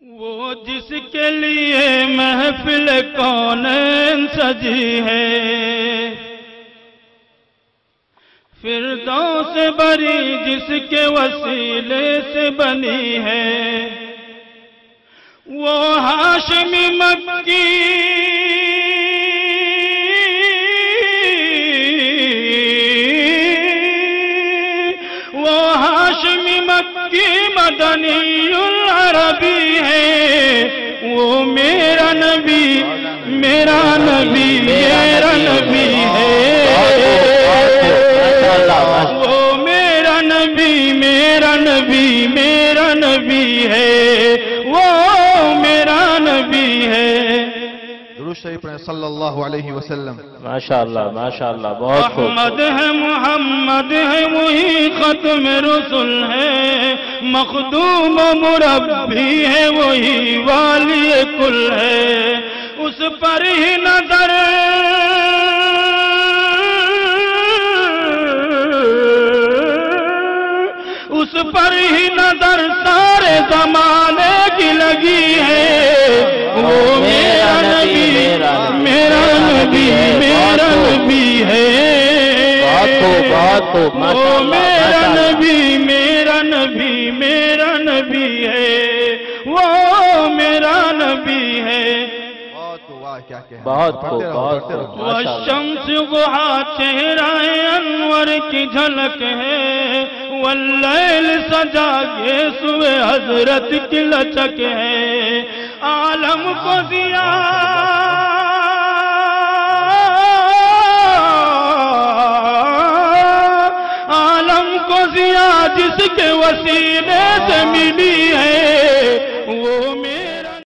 وہ جس کے لیے محفل کونین سجی ہے، فردوس بری جس کے وسیلے سے بنی ہے، وہ ہاشمی مکی مدنی العربی ہے، وہ میرا نبی میرا نبی میرا نبی ہے، وہ میرا نبی میرا نبی میرا نبی ہے، وہ میرا نبی ہے۔ درود شریف پڑھیں صلی اللہ علیہ وسلم۔ ماشاءاللہ ماشاءاللہ، بہت خوب۔ احمد ہے محمد ہے وہی ختم رسول ہے، مخدوم و مربی ہے وہی والی کل ہے، اس پر ہی نظر اس پر ہی نظر سارے زمانے کی لگی ہے، وہ میرا نبی میرا نبی میرا نبی ہے، وہ میرا نبی میرا نبی میرا نبی ہے، وہ میرا نبی ہے۔ بہت خوب بہت خوب۔ والشمس ضحیٰ چہرہ انور کی جھلک ہے، واللیل سجا کے سوے حضرت کی لچک ہے، عالم کو ضیاء عالم کو ضیاء جس کے وسیلے سے ملی ہے،